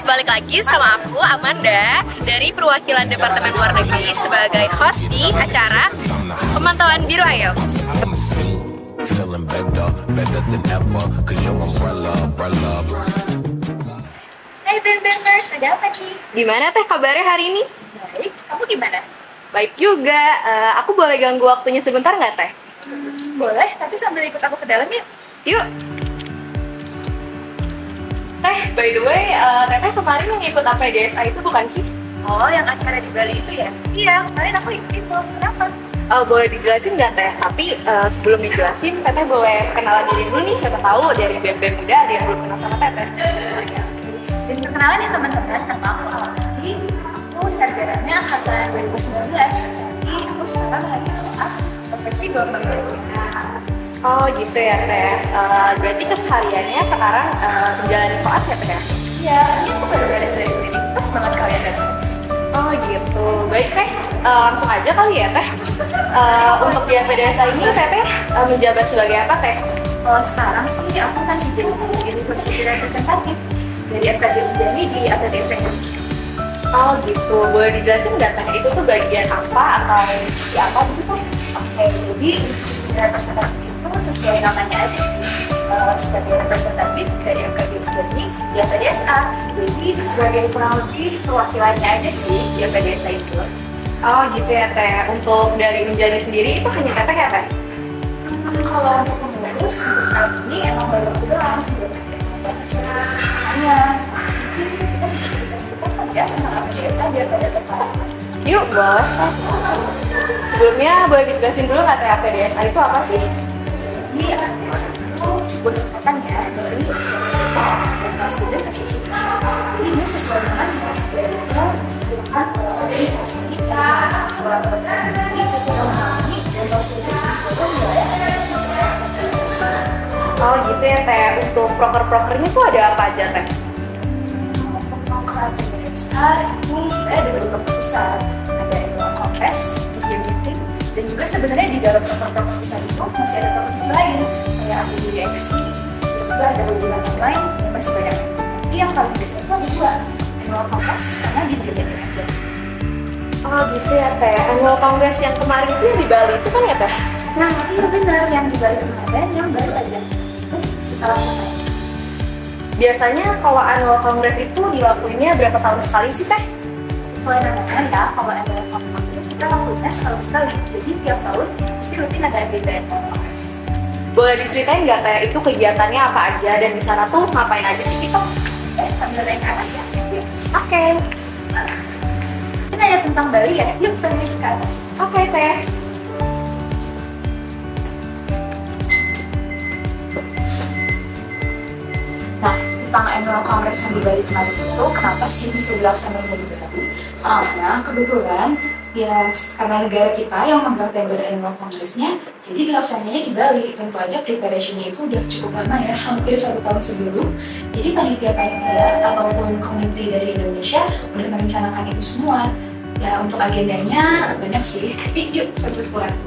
balik lagi sama aku, Amanda, dari perwakilan Departemen Luar Negeri sebagai host di acara Pemantauan Biru IELTS. Hai Ben-Beners, ada apa nih? Gimana Teh kabarnya hari ini? Baik, kamu gimana? Baik juga. Aku boleh ganggu waktunya sebentar nggak Teh? Boleh, tapi sambil ikut aku ke dalam yuk. Yuk. Teh, by the way, Teteh kemarin yang ikut APDSA itu bukan sih? Oh, yang acara di Bali itu ya? Iya, kemarin aku ikut itu. Kenapa? Boleh dijelasin nggak Teh? Tapi sebelum dijelasin, Teteh boleh kenalan diri dulu nih. Siapa tahu dari BEM-BEM muda ada yang belum kenal sama Teteh. Jadi perkenalan ya teman-teman, nama aku Alami. Aku sarjananya angkatan 2019. Jadi aku sekarang lagi kelas profesi gelombang kedua. Oh gitu ya Teh. Berarti kesehariannya sekarang menjalani koas ya Teh? Iya, ini aku baru beres dari klinik. Pas banget kalian datang. Oh gitu. Baik Teh, langsung aja kali ya Teh. Untuk di APDSA ini Teteh menjabat sebagai apa Teh? Kalau sekarang sih aku masih jadi university representatif dari FKG Ujani di APDSA Indonesia. Oh gitu. Boleh dijelasin nggak Teh? Itu tuh bagian apa atau di apa gitu? Oke, jadi representatif itu sesuai namanya aja sih, sebagai representatif dari FKG Ujani di APDSA. Jadi sebagai kurang lebih perwakilannya aja sih di APDSA itu. Oh gitu ya Teh. Untuk dari Unjani sendiri itu hanya Teteh ya Teh? Kalau untuk pengurus untuk saat ini emang baru pulang, belum ada yang besar. Makanya mungkin kita bisa cerita-cerita aja tentang APDSA biar pada tertarik. Yuk boleh. Sebelumnya boleh dijelasin dulu nggak Teh APDSA itu apa sih? Jadi APDSA itu sebuah singkatan ya dari Association of Student Association. Jadi ini sesuai dengan dari merupakan organisasi mahasiswa berpendidik yang memahami dan konstitusi sesuatu wilayah asing. Oh gitu ya Teh. Untuk proker-prokernya tuh ada apa aja Teh? Untuk proker APDSA itu sebenarnya ada beberapa besar. Ada annual congress, review meeting, dan juga sebenarnya di dalam proker-proker besar itu masih ada proker lain kayak ambil direksi, dan juga ada webinar online yang masih banyak. Tapi yang paling besar itu ada dua, annual congress sama di meeting aja. Oh gitu ya Teh. Annual Congress yang kemarin itu yang di Bali itu kan ya Teh? Nah, iya benar yang di Bali kemarin yang baru aja. Kita laksanain. Biasanya kalau Annual Congress itu dilakuinnya berapa tahun sekali sih Teh? Sesuai namanya ya, kalau annual congress itu kita lakuinnya setahun sekali. Jadi tiap tahun pasti rutin ada agenda annual congress. Boleh diceritain nggak Teh itu kegiatannya apa aja dan di sana tuh ngapain aja sih kita? Sambil naik ke atas ya. Yuk. Oke. Kita nanya tentang Bali ya. Yuk sambil ke atas. Oke Teh. Nah, tentang annual congress yang di Bali kemarin itu, kenapa sih bisa dilaksanain di Bali? Soalnya kebetulan ya karena negara kita yang megang tender annual congressnya, jadi dilaksanainnya di Bali. Tentu aja preparationnya itu udah cukup lama ya, hampir 1 tahun sebelum. Jadi panitia-panitia ataupun komite dari Indonesia udah merencanakan itu semua. Ya untuk agendanya banyak sih, tapi yuk sambil pulang.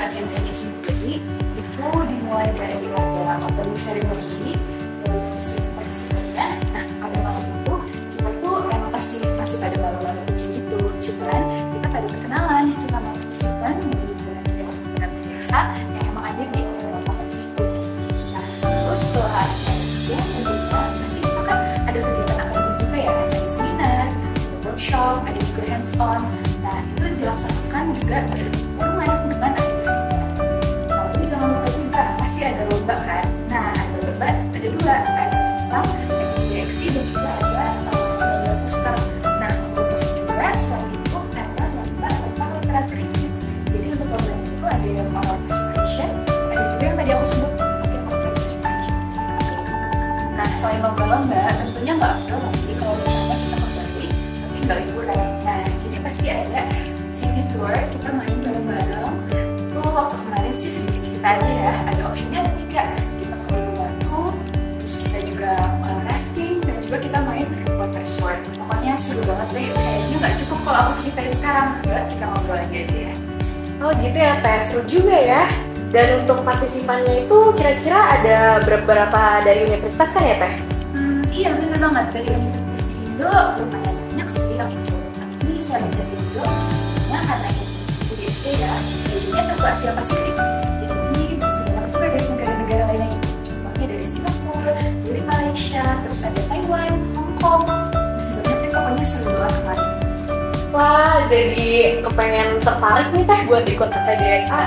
Agendanya sendiri itu dimulai dari ada opening ceremony, partisipannya. Nah pada malam itu kita tuh emang masih pada malam-malam kecil itu, cuman kita pada perkenalan sesama partisipan dengan biasa yang emang ada di conference itu. Nah terus setelah itu tentunya pasti kita kan ada kegiatan akademik juga ya, ada seminar, ada workshop, ada juga hands on. Nah itu dilaksanakan juga online dengan akademik. Tapi jangan lupa juga pasti ada lomba kan. Nah ada lomba ada dua, ada tentang direksi dan juga ada lomba poster. Nah lomba poster juga selain itu ada lomba tentang literatur review. Jadi untuk lomba itu ada yang oral presentation, ada juga yang tadi aku sebut yang poster presentation. Nah selain lomba-lomba tentunya nggak afdol sih kalau misalnya kita kembali tapi nggak liburan. Nah jadi pasti ada city tour, kita main bareng-bareng. Tuh waktu kemarin sih sedikit cerita aja ya, ada optionnya ada 3. Kita ke Uluwatu, terus kita juga rafting, dan juga kita main water sport. Pokoknya seru banget deh, kayaknya nggak cukup kalau aku ceritain sekarang. Yuk kita ngobrol lagi aja ya. Oh gitu ya Teh, seru juga ya. Dan untuk partisipannya itu kira-kira ada berapa dari universitas kan ya Teh? Iya bener banget, dari universitas di Indo lumayan banyak sih yang ikut. Tapi selain dari Indo, ya karena itu di SD ya, jadinya satu Asia Pasifik. Jadi masih banyak juga dari negara-negara lain yang ikut. Contohnya dari Singapura, dari Malaysia, terus ada Taiwan, Hong Kong. Masih banyak ya, pokoknya seru banget kemarin. Wah, jadi kepengen tertarik nih Teh buat ikut APDSA.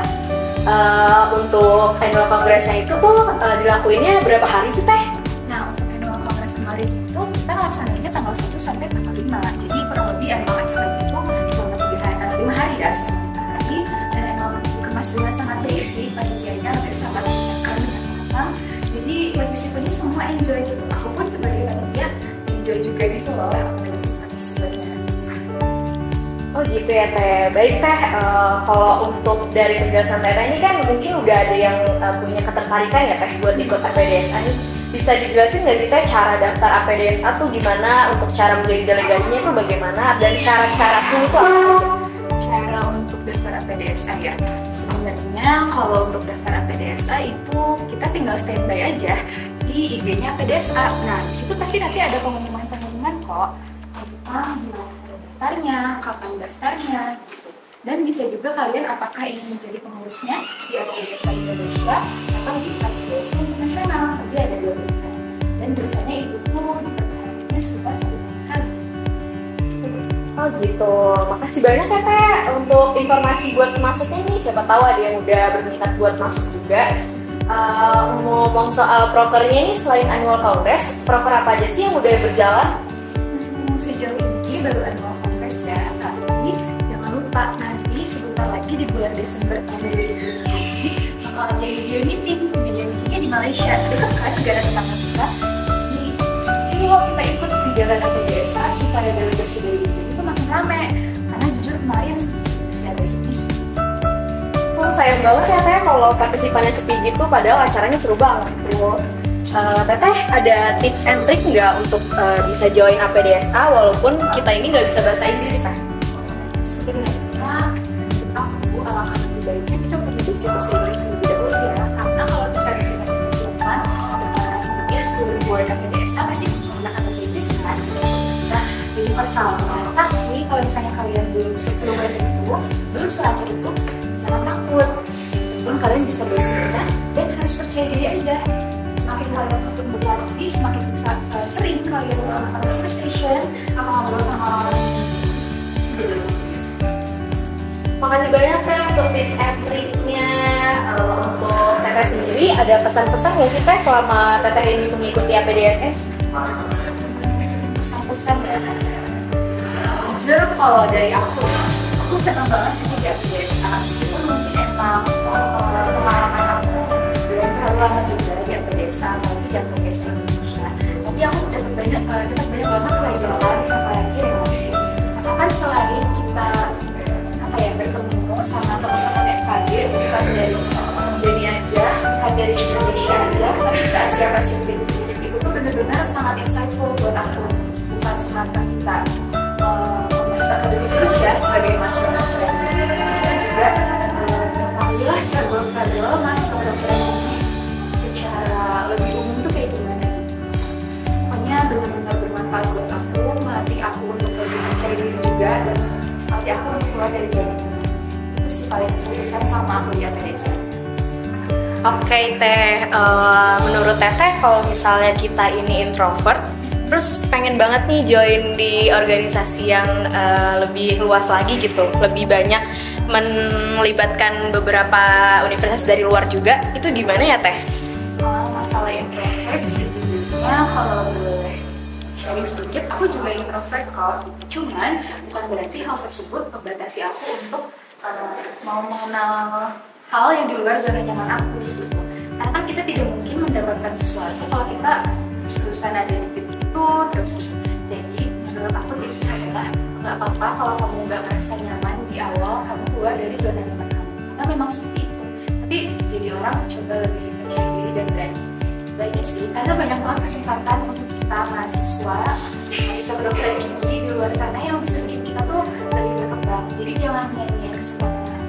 Untuk annual congress-nya itu tuh dilakuinnya berapa hari sih Teh? Nah, untuk annual congress kemarin itu kita laksanainnya tanggal 1 sampai tanggal 5. Jadi kurang lebih emang acara itu selama 5 hari ya, selama 5 hari. Dan emang dikemas dengan sangat berisi, panitianya sangat menyenangkan dengan matang. Jadi partisipasinya semua enjoy gitu. Aku pun sebagai panitia enjoy juga gitu loh partisipasinya. Oh gitu ya Teh. Baik Teh, kalau untuk dari penjelasan Teh ini kan mungkin udah ada yang punya ketertarikan ya Teh buat ikut APDSA nih. Bisa dijelasin nggak sih Teh cara daftar APDSA tuh gimana, untuk cara menjadi delegasinya tuh bagaimana, dan syarat-syaratnya itu apa? Cara untuk daftar APDSA ya, sebenarnya kalau untuk daftar APDSA itu kita tinggal standby aja di IG-nya APDSA. Nah disitu pasti nanti ada pengumuman kok tentang daftarnya, kapan daftarnya gitu. Dan bisa juga kalian apakah ingin menjadi pengurusnya di APDSA Indonesia atau di APDSA Internasional. Jadi ada 2 pilihan. Dan biasanya itu tuh dipertahankannya sekitar 1 tahun sekali. Oh gitu, makasih banyak ya Teh untuk informasi buat masuknya nih. Siapa tahu ada yang udah berminat buat masuk juga. Ngomong soal prokernya nih, selain annual congress, proker apa aja sih yang udah berjalan? Sejauh ini baru annual congress ya, tapi jangan lupa nanti sebentar lagi di bulan Desember tahun 2020 bakal ada media meetingnya di Malaysia. Dekat kan negara tetangga kita. Jadi kalau kita ikut kegiatan APDSA supaya delegasi dari itu makin rame, karena jujur kemarin masih ada sepi. Sayang banget ya Teh kalau partisipannya sepi gitu, padahal acaranya seru banget tuh. Teteh ada tips and trick nggak untuk bisa join APDSA walaupun kita ini nggak bisa bahasa Inggris Teh? Sebenarnya aku alangkah lebih baiknya kita punya basic bahasa Inggris terlebih dahulu ya, karena kalau misalnya kita teman ya seluruh board APDSA pasti menggunakan bahasa Inggris kan, bisa universal. Tapi kalau misalnya kalian belum fluent itu, belum selancar itu, jangan takut. Meskipun kalian bisa basicnya dan harus percaya diri aja. Semakin kalian semakin berlatih, semakin sering kalian melakukan conversation atau ngobrol sama orang yang Makasih banyak Teh untuk tips and triknya. Untuk Teteh sendiri ada pesan-pesan nggak sih Teh selama Teteh ini mengikuti APDSA? Pesan-pesan ya. Jujur kalau dari aku senang banget sih di APDSA. Meskipun mungkin emang pengalaman aku belum terlalu lama juga di APDSA, apalagi di APDSA Indonesia. Tapi aku dapat banyak banget pelajaran, apalagi relasi. Karena kan selain kita bertemu sama teman-teman FKG, bukan dari jadi aja, bukan dari Indonesia aja, tapi se Asia Pasifik. Itu tuh benar-benar sangat insightful buat aku, bukan semata kita membahas akademik terus ya sebagai mahasiswa. Kita juga mengetahuilah struggle mahasiswa ini secara lebih umum tuh kayak gimana. Pokoknya benar-benar bermanfaat buat aku, melatih aku untuk lebih percaya diri juga, dan melatih aku untuk keluar dari zona nyaman. Itu sih paling besar sama aku di APDSA. Oke Teh, menurut Teteh kalau misalnya kita ini introvert, terus pengen banget nih join di organisasi yang lebih luas lagi gitu, lebih banyak melibatkan beberapa universitas dari luar juga, itu gimana ya Teh? Masalah introvert sejujurnya kalau boleh sharing sedikit, aku juga introvert kok. Cuman bukan berarti hal tersebut membatasi aku untuk mau mengenal hal yang di luar zona nyaman aku gitu. Karena kan kita tidak mungkin mendapatkan sesuatu kalau kita terus-terusan ada di titik itu terus. Jadi menurut aku tipsnya adalah nggak apa-apa kalau kamu nggak merasa nyaman di awal, kamu keluar dari zona nyaman kamu. Karena memang seperti itu. Tapi jadi orang coba lebih percaya diri dan berani. Baiknya sih, karena banyak banget kesempatan untuk kita mahasiswa kedokteran ini di luar sana yang bisa bikin kita tuh lebih berkembang. Jadi jangan nyanyiin kesempatan.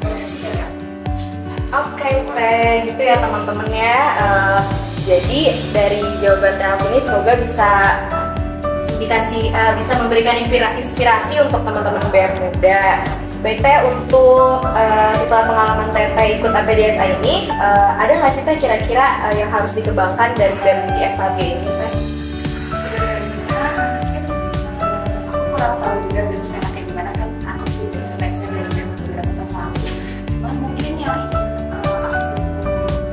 Itu sih ya. Oke Teh, gitu ya teman-teman ya. Jadi dari jawaban Teh aku ini semoga bisa bisa memberikan inspirasi untuk teman-teman BEM muda. Baik Teh, untuk setelah pengalaman Teh ikut APDSA ini, ada nggak sih Teh kira-kira yang harus dikembangkan dari BEM di FKG ini Teh? Aku kurang tahu juga BEM sekarang kayak gimana, kan aku sih baca dari BEM beberapa tahun lalu. Cuman mungkin yang aku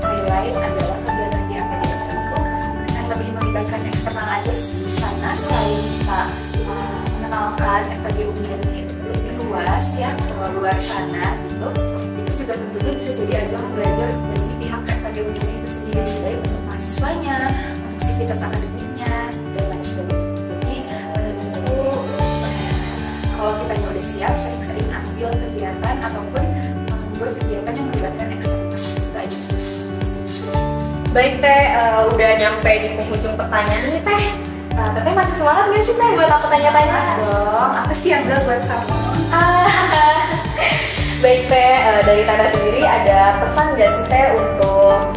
highlight adalah kegiatan di APDSA itu akan lebih melibatkan eksternal aja di sana, selain kita mengenalkan FKG Unjani lebih luas ya ke luar sana gitu. Itu juga tentunya bisa jadi ajang belajar bagi pihak FKG Unjani itu sendiri, baik untuk mahasiswanya, untuk sivitas akademiknya dan lain sebagainya. Jadi menurutku kalau kita udah siap, sering-sering ambil kegiatan ataupun membuat kegiatan yang melibatkan eksternal, itu aja sih. Baik Teh, udah nyampe di penghujung pertanyaan nih Teh. Teteh masih semangat nggak sih Teh buat aku tanya-tanya? Dong, apa sih yang gak buat kamu? Baik Teh, dari Tanda sendiri ada pesan nggak sih Teh untuk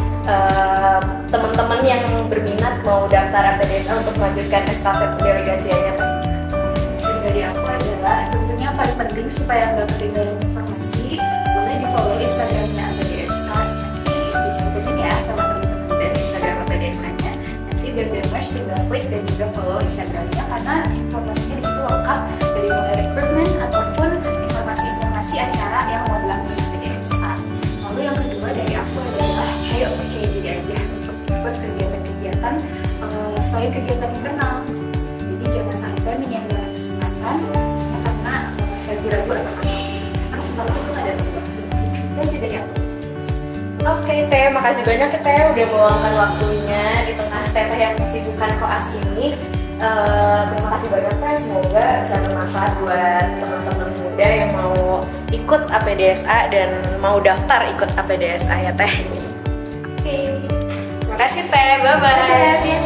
teman-teman yang berminat mau daftar APDSA untuk melanjutkan estafet pendelegasiannya Teh? Pesan dari aku adalah tentunya paling penting supaya nggak ketinggalan informasi, boleh di follow Instagramnya APDSA. Nanti dicampurkan ya sama teman-teman dan Instagram APDSA-nya. Nanti BEM-BEMers tinggal klik dan juga follow Instagramnya, karena informasinya di situ lengkap, dari mulai recruitment ataupun informasi acara yang mau dilakukan di APDSA. Lalu yang kedua dari aku adalah ayo percaya diri aja untuk ikut kegiatan-kegiatan selain kegiatan internal. Jadi jangan sampai menyanyikan kesempatan karena ragu-ragu atau apa. Karena kesempatan itu ada untuk itu aja dari aku. Oke Teh, makasih banyak ya Teh udah meluangkan waktunya di tengah Teh yang kesibukan koas ini. Terima kasih banyak Teh, semoga bisa bermanfaat buat teman-teman muda yang mau ikut APDSA dan mau daftar ikut APDSA ya Teh. Oke. Terima kasih Teh, bye-bye.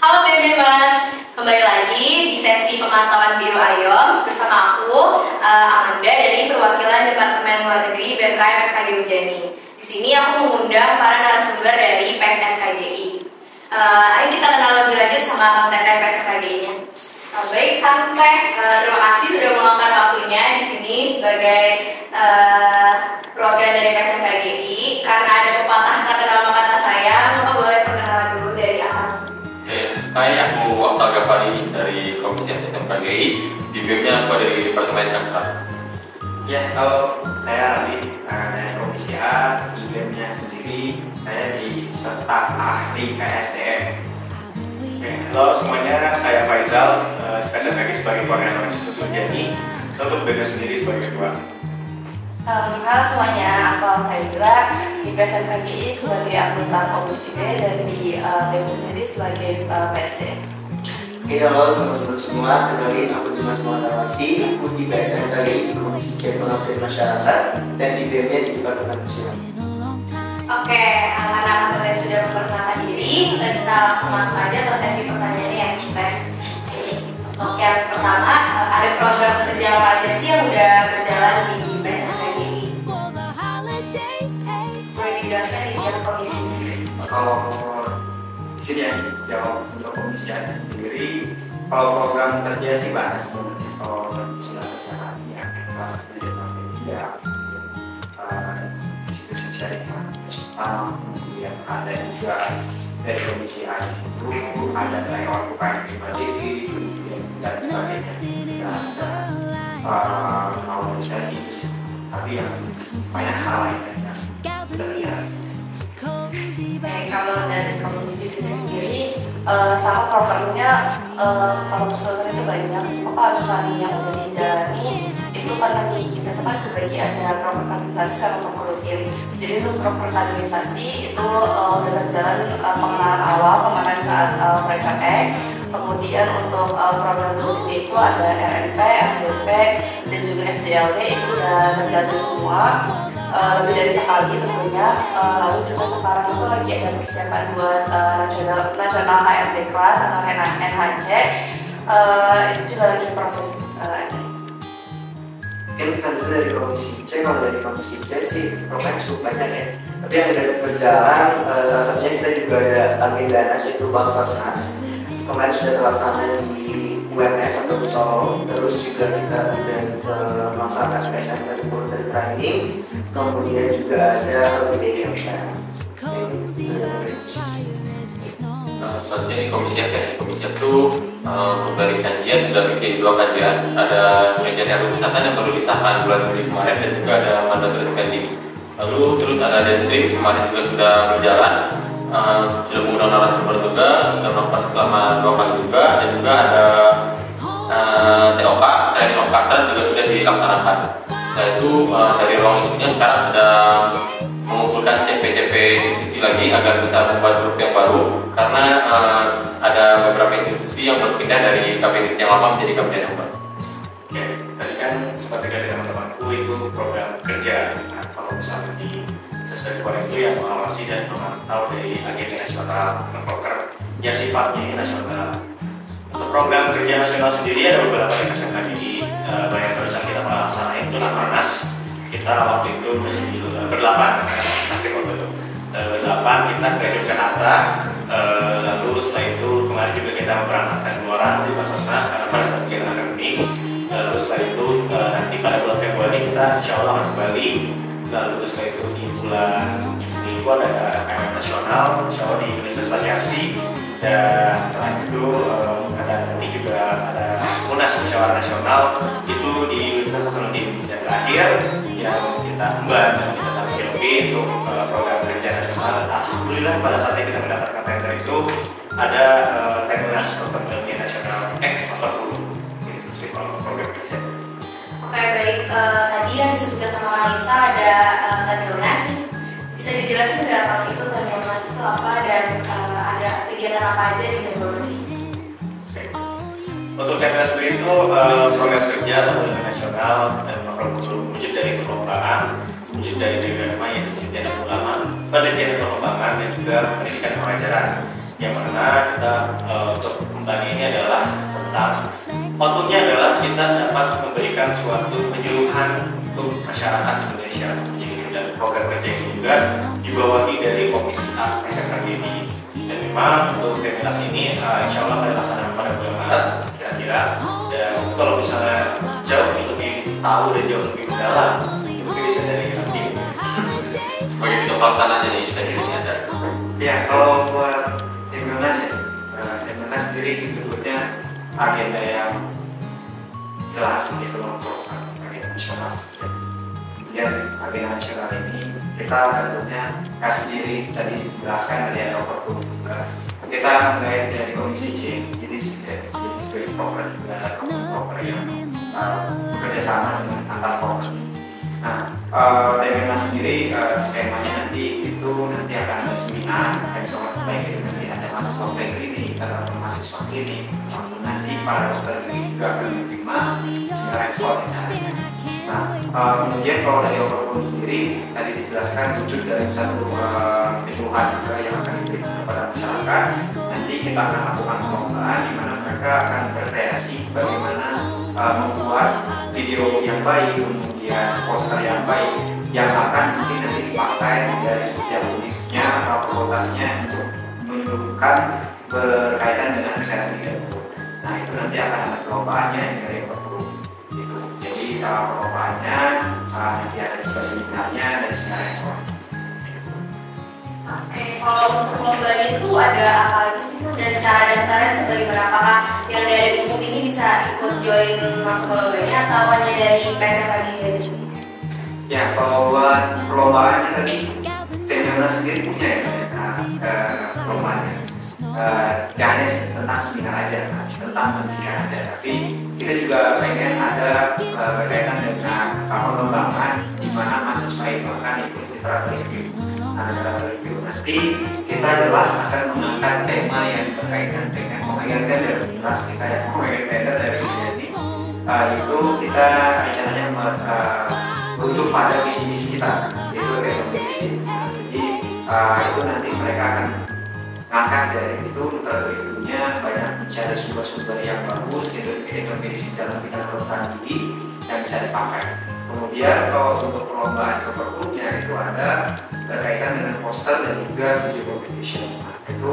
Halo BEM-BEMers, kembali lagi di sesi pemantauan Biro IOMS bersama aku, Amanda dari perwakilan Departemen Luar Negeri BMKM FKG Unjani. Di sini aku mengundang para narasumber dari PSNKGI. Ayo kita kenal lebih lanjut sama Kang Teteh PSNKGI-nya. Baik Kang Teh, terima kasih sudah meluangkan waktunya di sini sebagai perwakilan dari PSNKGI. Karena ada pepatah kata dalam kata saya, maka boleh perkenalan dulu dari Akang. Hai, aku Akhtar Ghaffari dari Komisi FKGI. Di BEM-nya aku dari Departemen Ekstra. Ya, kalau saya Radi dari Komisi A, di BEM-nya sendiri saya di staf ahli PSDM. Oke, halo semuanya, saya Faizal, PSFKG sebagai koordinator institusi Unjani, untuk BEM-nya sendiri sebagai ketua. Halo semuanya, aku Faizal di PSNKGI sebagai anggota Komisi B dan di BEM sendiri sebagai PSDM. Oke, halo teman-teman semua, kenalin aku Dimas Muhammad, aku di PSNKGI di Komisi C Pengabdian Masyarakat dan di BEM-nya di Departemen Sosial. Oke, karena Anda sudah memperkenalkan diri, kita bisa langsung masuk aja ke sesi pertanyaannya ya kita. Untuk yang pertama, ada program kerja apa aja sih yang udah berjalan di PSNKGI? Boleh dijelaskan di bidang komisi? Kalau di sini ya, jawab untuk Komisi A sendiri, kalau program kerja sih banyak sebenarnya. Kalau sudah kerja ya, salah satunya ya, institusi syariah, kemudian ada juga dari Komisi A itu ada lewat UKM Mandiri dan sebagainya. Dan kalau misalnya itu sih, tapi yang banyak hal lainnya yang sudah terjadi. Kalau dari komisi sendiri, sama programnya kalau keseluruhan itu banyak. Apa misalnya yang udah dijalani itu karena kita teman sebagai ada program kaderisasi sama program rutin. Jadi untuk program kaderisasi itu udah berjalan pengenalan awal kemarin saat Fresh Egg. Kemudian untuk program rutin itu ada RNP, RDP, dan juga SDLD itu udah terjadi semua. Lebih dari sekali tentunya. Lalu juga sekarang itu lagi ada persiapan buat nasional HRD kelas atau NHC. Itu juga lagi proses aja. Mungkin selanjutnya dari komisi C. Kalau dari komisi C sih program cukup banyak ya. Tapi yang udah berjalan, salah satunya kita juga ada Agendana, yaitu Bank Sosnas. Kemarin sudah terlaksana di UMS atau di Solo. Terus juga kita udah melaksanakan SMK dari training. Kemudian juga ada LPDM. Selanjutnya ini komisi F ya. Komisi F itu untuk dari kajian sudah bikin 2 kajian. Ada kajian RUU Kesehatan yang baru disahkan bulan Juli kemarin dan juga ada mandatory spending. Lalu terus ada Denstream kemarin juga sudah berjalan. Sudah mengundang narasumber juga, sudah melakukan selama 2 kali juga, dan juga ada TOK, training of partner juga sudah dilaksanakan. Yaitu dari ruang isunya sekarang sudah mengumpulkan CP-CP institusi lagi agar bisa membuat grup yang baru, karena ada beberapa institusi yang berpindah dari kabinet yang lama menjadi kabinet yang baru. Oke, tadi kan seperti dari teman-temanku itu program kerja. Nah, kalau misalnya di sesuai itu yang mengawasi dan memantau dari agenda nasional proker yang sifatnya nasional. Untuk program kerja nasional sendiri ada beberapa yang tadi banyak perusahaan kita melaksanakan itu Rakernas. Kita waktu itu masih berdelapan, sampai waktu itu berdelapan kita graduate ke Nata. Lalu setelah itu kemarin juga kita memberangkatkan 2 orang di Bank Sosnas karena pada saat kegiatan akademik. Lalu setelah itu nanti pada bulan Februari kita insya Allah akan kembali. Lalu setelah itu di bulan Juni itu ada KM nasional, insya Allah di Universitas Yasi. Dan setelah itu ada nanti juga ada Munas Musyawarah Nasional itu di Universitas Hasanuddin. Dan terakhir yang kita emban dan kita tampilkan untuk program kerja nasional. Alhamdulillah pada saat kita mendapatkan tender itu ada Teknas Penelitian Nasional X40 itu sih kalau program kerja. Oke, baik. Tadi yang disebutkan sama Kalisa ada Teknas. Bisa dijelasin nggak kalau itu Teknas itu apa dan ada kegiatan apa aja di Teknas? Untuk Teknas sendiri itu program kerja penelitian nasional dan wujud dari perlombaan, wujud dari DGMA yaitu penelitian ulama, penelitian pengembangan dan juga pendidikan pengajaran. Yang mana kita untuk kembali ini adalah tentang outputnya adalah kita dapat memberikan suatu penyuluhan untuk masyarakat Indonesia. Jadi dan program kerja ini juga dibawahi dari Komisi A SMKGD. Dan memang untuk Teknas ini insya Allah pada pelaksanaan pada bulan Maret kira-kira. Dan kalau misalnya jauh lebih tahu dan jauh lebih mendalam, mungkin bisa dari nanti. Sebagai bidang pelaksananya nih, kita di sini ada. Ya, kalau buat Teknas ya, Teknas sendiri sebetulnya agenda yang jelas gitu untuk agenda nasional. Kemudian agenda nasional ini kita tentunya kasih diri tadi dijelaskan dari ada overview juga. Kita menggait dari komisi C, jadi sebagai program juga ada program yang bekerja sama dengan antar program. Nah, Teknas sendiri skemanya nanti itu nanti akan ada seminar yang sangat baik itu nanti ada mahasiswa klinik atau mahasiswa klinik, nanti para dokter ini juga akan menerima seminar ekspornya. Nah, kemudian kalau dari overview sendiri tadi dijelaskan wujud dari satu penyuluhan juga yang akan diberikan kepada masyarakat. Nanti kita akan lakukan perlombaan di mana mereka akan berkreasi bagaimana membuat video yang baik, kemudian poster yang baik yang akan mungkin nanti dipakai dari setiap unitnya atau fakultasnya untuk menunjukkan berkaitan dengan kesehatan hidupku. Nah itu nanti akan ada perlombaannya dari overview itu. Jadi perlombaannya nanti ada juga seminarnya dan seminar ekspor. Oke, kalau untuk perlombaan itu ada apa aja sih dan cara daftarnya itu bagaimana? Apakah yang dari umum ini bisa ikut join masuk perlombaannya atau hanya dari PSM lagi? Ya, kalau buat perlombaannya tadi Teknas sendiri punya ya perlombaannya. Gak hanya tentang seminar aja, tentang pendidikan aja, tapi kita juga pengen ada berkaitan dengan pengembangan di mana mahasiswa itu akan ikut citra review. Nah, review nanti kita jelas akan mengangkat tema yang berkaitan dengan pemegang tender. Jelas kita yang pemegang tender dari ini itu kita rencananya merujuk pada visi-misi kita, yaitu rekomendasi. Jadi itu nanti mereka akan ngangkat dari itu ilmunya, banyak mencari sumber-sumber yang bagus, medis dalam bidang kedokteran gigi yang bisa dipakai. Kemudian kalau untuk perlombaan keperluannya itu ada berkaitan dengan poster dan juga video competition. Nah, itu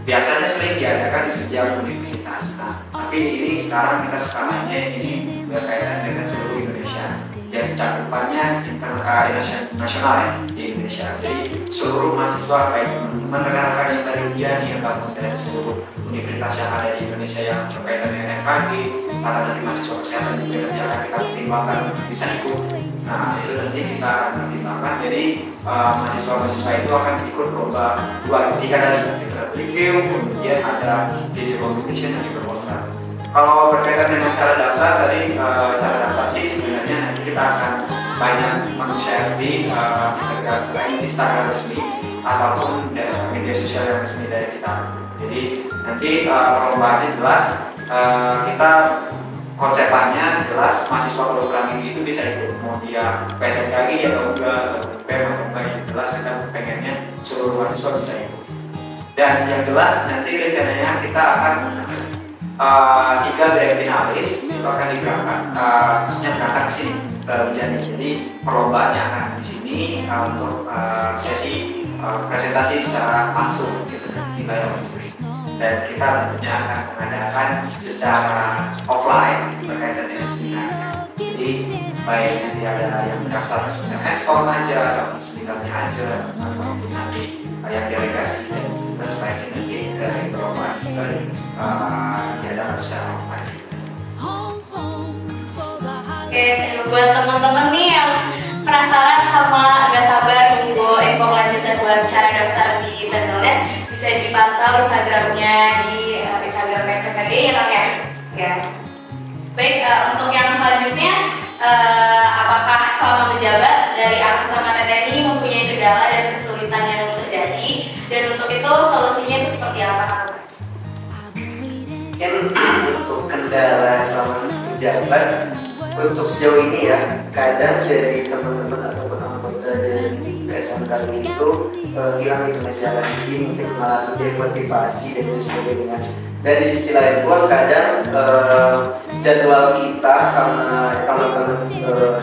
biasanya sering diadakan di setiap universitas. Nah, tapi ini sekarang kita sekarangnya ini berkaitan dengan seluruh Indonesia. Dan cakupannya nasional ya di Indonesia. Jadi seluruh mahasiswa baik teman-teman rekan-rekan yang dari ujian yang gabung dari seluruh universitas yang ada di Indonesia yang berkaitan dengan FKG, atau nanti mahasiswa kesehatan juga nanti akan kita pertimbangkan bisa ikut. Nah itu nanti kita akan pertimbangkan. Jadi mahasiswa-mahasiswa itu akan ikut lomba 2-3 kali, review, kemudian ada video competition dan juga poster. Kalau berkaitan dengan cara daftar tadi, cara daftar sih sebenarnya nanti kita akan banyak men-share di Instagram resmi ataupun media sosial yang resmi dari kita. Jadi nanti perlombaannya jelas, kita konsepnya jelas, mahasiswa kedokteran gigi itu bisa ikut, mau dia PSMKG atau enggak, atau enggak, jelas kita pengennya seluruh mahasiswa bisa ikut. Dan yang jelas nanti rencananya kita akan 3 grand finalis itu akan diberangkat, maksudnya berangkat ke sini jadi perlombaannya akan di sini untuk sesi presentasi secara langsung gitu di layar industri. Dan kita tentunya akan mengadakan secara offline berkaitan dengan seminar. Jadi baik nanti ada yang mendaftar ke seminar hands-on aja atau seminarnya aja atau nanti yang delegasi dan sebaiknya nanti dari perlombaan kita diadakan secara offline. Oke, buat teman-teman nih yang penasaran sama gak sabar nunggu info lanjutan buat cara daftar di Tendeles, bisa dipantau Instagramnya di Instagram PSMKG ya Kang ya? Ya. Baik, untuk yang selanjutnya, apakah selama menjabat dari Akang sama Teteh ini mempunyai kendala dan kesulitan yang terjadi, dan untuk itu solusinya itu seperti apa Kang? Mungkin untuk kendala selama menjabat, untuk sejauh ini ya, kadang dari teman-teman ataupun anggota dari PSMKG itu hilang itu jalan ini, mungkin malah demotivasi dan sebagainya. Dan di sisi lain pun kadang jadwal kita sama teman-teman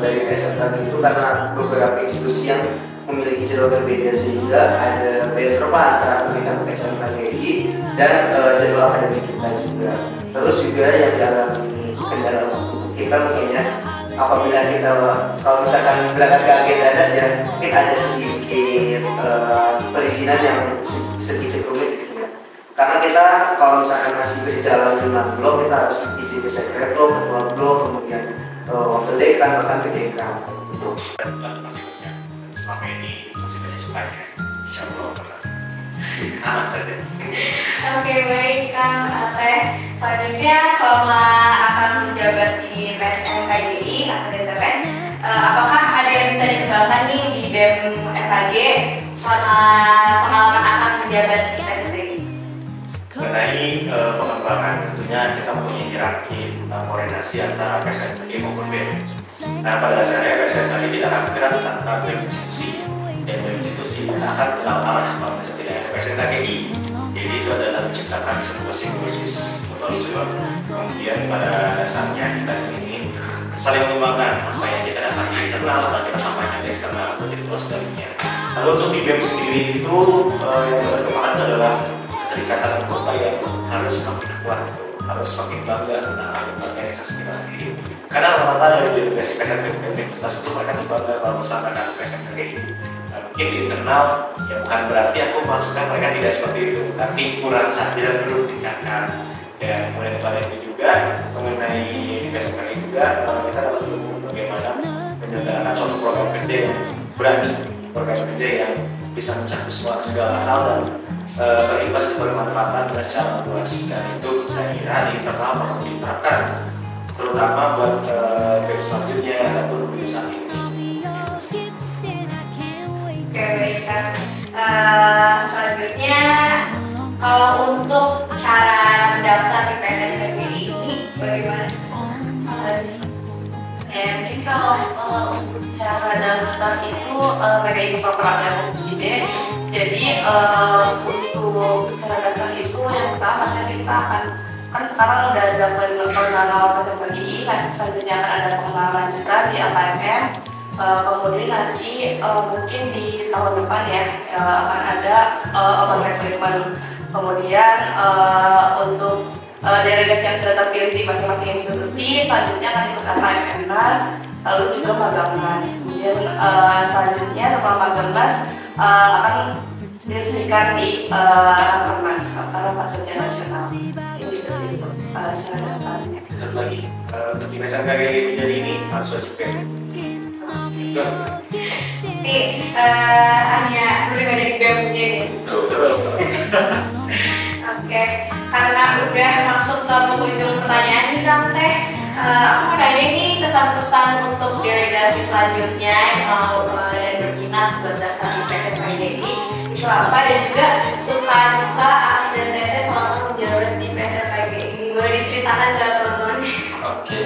dari PSMKG itu karena beberapa institusi yang memiliki jadwal berbeda, sehingga ada bentrok antara kita PSMKG dan jadwal akademik kita juga. Terus juga yang dialami kendala kita mungkin ya, apabila kita kalau misalkan berangkat ke agenda das ya, mungkin ada sedikit perizinan yang sedikit rumit gitu ya. Karena kita kalau misalkan masih berjalan dengan blok, kita harus izin ke sekret blok, ketua blok, kemudian wakil dekan, bahkan ke dekan gitu. Maksudnya selama ini masih banyak sebagainya, insya Allah aman saja. Oke, baik Kang Teh. Selanjutnya selama akan menjabat di PSMKGI, apakah ada yang bisa dikembangkan nih di BEM FKG selama pengalaman akan menjabat di PSMKGI? Mengenai pengembangan, tentunya kita punya hierarki koordinasi antara PSMKG maupun BEM. Nah, pada dasarnya PSMKG tidak akan bergerak tanpa BEM institusi, dan BEM institusi tidak akan kenal arah kalau tidak ada PSMKGI. Jadi itu adalah menciptakan sebuah simbiosis mutualisme. Kemudian pada dasarnya kita di sini saling mengembangkan apa yang kita dapat di internal dan kita sampaikan di eksternal menjadi terus sebaliknya. Lalu untuk di BEM sendiri itu yang berkembang adalah keterikatan anggota yang harus semakin kuat, harus semakin bangga tentang organisasi kita sendiri. Karena rata-rata dari delegasi PSMKG Universitas itu mereka bangga kalau misalkan ada PSMKG. Mungkin di internal ya bukan berarti aku masukkan mereka tidak seperti itu, tapi kurang saja perlu ditingkatkan. Dan kemudian pada itu juga mengenai PSMKG juga kita dapat bagaimana menyelenggarakan suatu program kerja yang berani, program kerja yang bisa mencakup segala hal dan berimbas kebermanfaatan secara luas. Dan itu saya kira di internal perlu diterapkan, terutama buat periode selanjutnya ataupun saat ini. Oke, baik Kang. Selanjutnya, kalau untuk cara mendaftar di PSMKGI ini bagaimana sih? Mungkin kalau untuk cara mendaftar itu mereka itu program opsi B, Jadi untuk cara datang itu yang pertama pasti kita akan kan sekarang udah ada pengenalan PSMKGI, kan selanjutnya akan ada pengenalan lanjutan di AKMM. Kemudian nanti mungkin di tahun depan ya akan ada open recruitment. Kemudian untuk delegasi yang sudah terpilih di masing-masing institusi selanjutnya akan ikut AKMMnas, lalu juga Magangnas. Kemudian selanjutnya setelah Magangnas akan diresmikan di Rakernas Rapat Kerja Nasional. Ini juga sih secara datanya. Dan lagi untuk di PSMKGI menjadi ini harus wajib ya. Ini hanya berbeda dari BMJ. Oke, karena udah masuk ke penghujung pertanyaan nih Kang Teh, aku mau nanya nih kesan-pesan untuk delegasi selanjutnya yang mau dan berminat berdasar di PSMKGI itu apa, dan juga suka duka Aki dan Teteh selama menjabat di PSMKGI, boleh diceritakan ke teman-teman? Oke,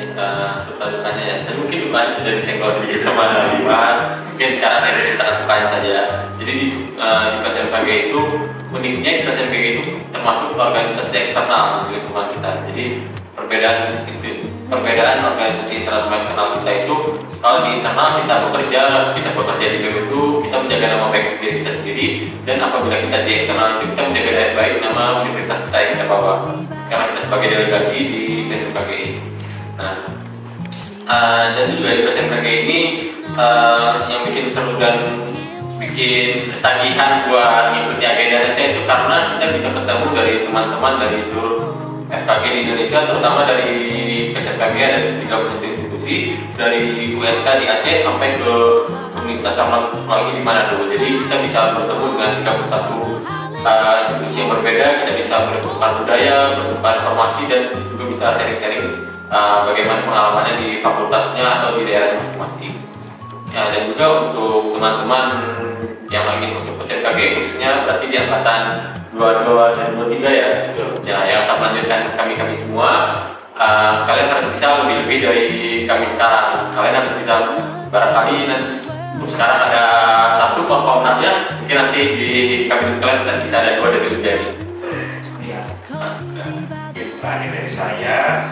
suka dukanya ya. Dan mungkin dukanya sudah disenggol sedikit sama Dimas. Mungkin sekarang saya cerita sukanya saja. Jadi di PSMKGI itu uniknya di PSMKGI itu termasuk organisasi eksternal di lingkungan kita. Jadi perbedaan organisasi internal sama eksternal kita itu, kalau di internal kita bekerja di BEM itu kita menjaga nama baik diri kita sendiri, dan apabila kita di eksternal itu kita menjaga baik nama universitas kita yang kita bawa karena kita sebagai delegasi di PSMKGI. Nah, dan juga di PSMKGI ini yang bikin seru dan bikin ketagihan buat ngikuti agenda saya itu karena kita bisa ketemu dari teman-teman dari seluruh FKG di Indonesia, terutama dari PSMKG ada 31 institusi, dari USK di Aceh sampai ke Universitas Ramlan lagi di Manado. Jadi kita bisa bertemu dengan 31 institusi yang berbeda, kita bisa bertukar budaya, bertukar informasi, dan juga bisa sharing-sharing bagaimana pengalamannya di fakultasnya atau di daerah masing-masing. Ya, dan juga untuk teman-teman yang lagi masuk PSMKG khususnya berarti di angkatan 22 dan 23 ya. Ya, yang akan melanjutkan kami semua, kalian harus bisa lebih dari kami sekarang. Kalian harus bisa barangkali untuk sekarang ada satu komponasnya, mungkin nanti di kabinet kalian dan bisa ada 2 dari Ujani. Ini dari saya,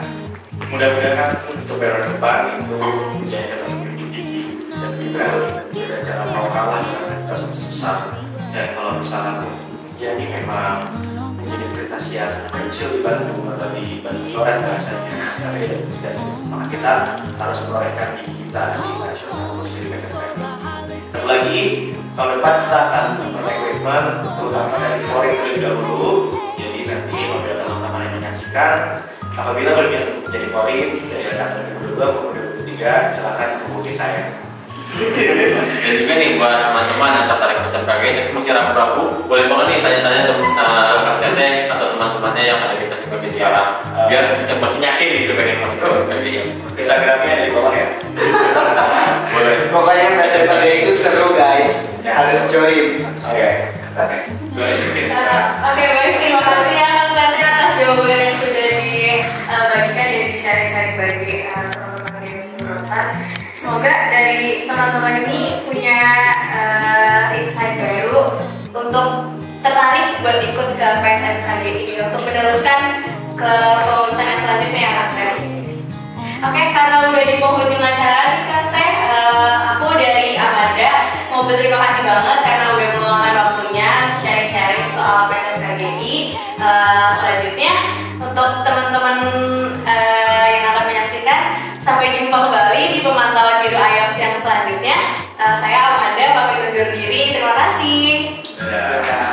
mudah-mudahan untuk periode depan itu menjadi lebih tinggi dan viral dan juga cara mau kalah dengan kasus besar. Dan kalau misalnya jadi memang menjadi prioritas yang kecil di Bandung atau di Bandung coret bahasanya, maka kita harus menorehkan diri kita di nasional khusus di PSMKG. Satu lagi, tahun depan kita akan merekrutmen terutama dari Polri terlebih dahulu. Jadi nanti apabila teman-teman yang menyaksikan, apabila berminat untuk menjadi Polri dari angkatan 2022 maupun 2023, silakan hubungi saya. Dan juga nih buat teman-teman yang tertarik PSMKG, tapi masih ragu-ragu, boleh banget nih tanya-tanya Kang Teteh atau teman-temannya yang ada di PSMKG sekarang, biar bisa makin yakin gitu pengen masuk PSMKG. Instagramnya ada di bawah ya. Boleh. Pokoknya PSMKG itu seru guys, harus join. Oke. Oke, baik, terima kasih ya Kang Teteh atas jawaban yang sudah dibagikan dan di-sharing-sharing bagi teman-teman di Jurusan. Semoga dari teman-teman ini punya insight baru untuk tertarik buat ikut ke PSMKG ini untuk meneruskan ke pengurusan yang selanjutnya ya Kang Teh. Oke, karena udah di penghujung acara nih Kang Teh, aku dari Amanda mau berterima kasih banget karena udah meluangkan waktunya sharing-sharing soal PSMKGI. Selanjutnya untuk teman-teman yang akan menyaksikan, sampai jumpa kembali di pemantauan Biru IOPS yang selanjutnya. Saya Amanda pamit undur diri. Terima kasih. Dadah.